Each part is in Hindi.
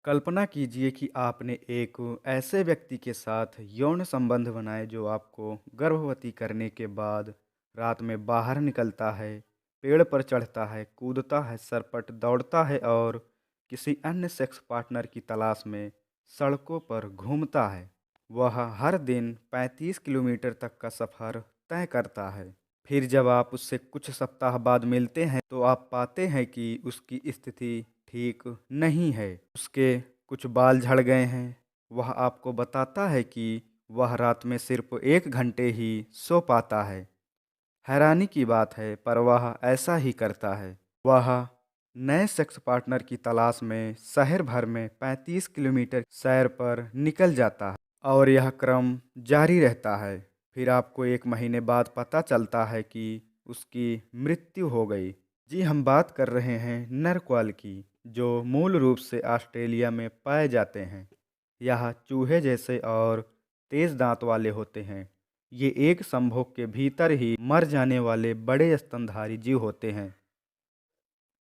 कल्पना कीजिए कि आपने एक ऐसे व्यक्ति के साथ यौन संबंध बनाए जो आपको गर्भवती करने के बाद रात में बाहर निकलता है, पेड़ पर चढ़ता है, कूदता है, सरपट दौड़ता है और किसी अन्य सेक्स पार्टनर की तलाश में सड़कों पर घूमता है। वह हर दिन 35 किलोमीटर तक का सफ़र तय करता है। फिर जब आप उससे कुछ सप्ताह बाद मिलते हैं तो आप पाते हैं कि उसकी स्थिति ठीक नहीं है। उसके कुछ बाल झड़ गए हैं। वह आपको बताता है कि वह रात में सिर्फ 1 घंटे ही सो पाता है। हैरानी की बात है, पर वह ऐसा ही करता है। वह नए सेक्स पार्टनर की तलाश में शहर भर में 35 किलोमीटर सैर पर निकल जाता है और यह क्रम जारी रहता है। फिर आपको 1 महीने बाद पता चलता है कि उसकी मृत्यु हो गई। जी, हम बात कर रहे हैं नरक्वाल की, जो मूल रूप से ऑस्ट्रेलिया में पाए जाते हैं। यह चूहे जैसे और तेज दांत वाले होते हैं। ये एक संभोग के भीतर ही मर जाने वाले बड़े स्तनधारी जीव होते हैं।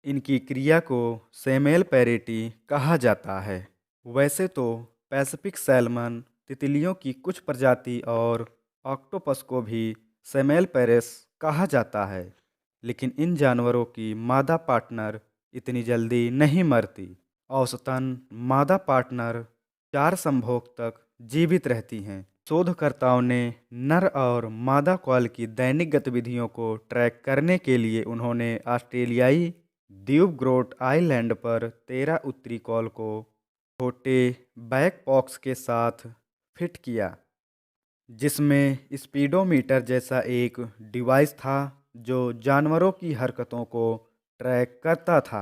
इनकी क्रिया को सेमेल पैरेटी कहा जाता है। वैसे तो पैसिफिक सैल्मन, तितलियों की कुछ प्रजाति और ऑक्टोपस को भी सेमेल पैरेस कहा जाता है, लेकिन इन जानवरों की मादा पार्टनर इतनी जल्दी नहीं मरती। औसतन मादा पार्टनर 4 संभोग तक जीवित रहती हैं। शोधकर्ताओं ने नर और मादा क्वाल की दैनिक गतिविधियों को ट्रैक करने के लिए उन्होंने ऑस्ट्रेलियाई द्वीप ग्रोट आइलैंड पर 13 उत्तरी क्वाल को छोटे बैकपॉक्स के साथ फिट किया, जिसमें स्पीडोमीटर जैसा एक डिवाइस था जो जानवरों की हरकतों को ट्रैक करता था।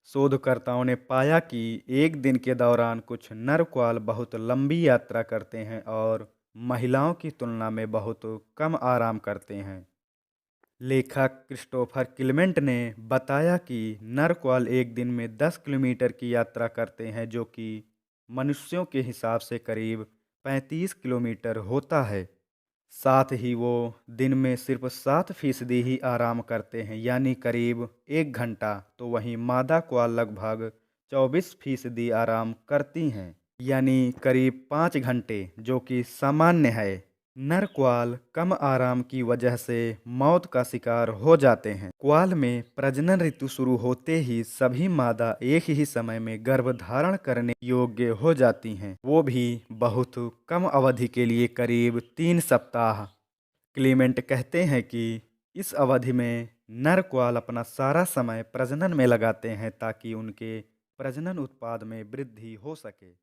शोधकर्ताओं ने पाया कि एक दिन के दौरान कुछ नर क्वाल बहुत लंबी यात्रा करते हैं और महिलाओं की तुलना में बहुत कम आराम करते हैं। लेखक क्रिस्टोफर क्लीमेंट ने बताया कि नर क्वाल एक दिन में 10 किलोमीटर की यात्रा करते हैं, जो कि मनुष्यों के हिसाब से करीब 35 किलोमीटर होता है। साथ ही वो दिन में सिर्फ 7% ही आराम करते हैं, यानी करीब 1 घंटा। तो वहीं मादा क्वाल लगभग 24% आराम करती हैं, यानी करीब 5 घंटे, जो कि सामान्य है। नर क्वाल कम आराम की वजह से मौत का शिकार हो जाते हैं। क्वाल में प्रजनन ऋतु शुरू होते ही सभी मादा एक ही समय में गर्भधारण करने योग्य हो जाती हैं, वो भी बहुत कम अवधि के लिए, करीब 3 सप्ताह। क्लीमेंट कहते हैं कि इस अवधि में नर क्वाल अपना सारा समय प्रजनन में लगाते हैं ताकि उनके प्रजनन उत्पाद में वृद्धि हो सके।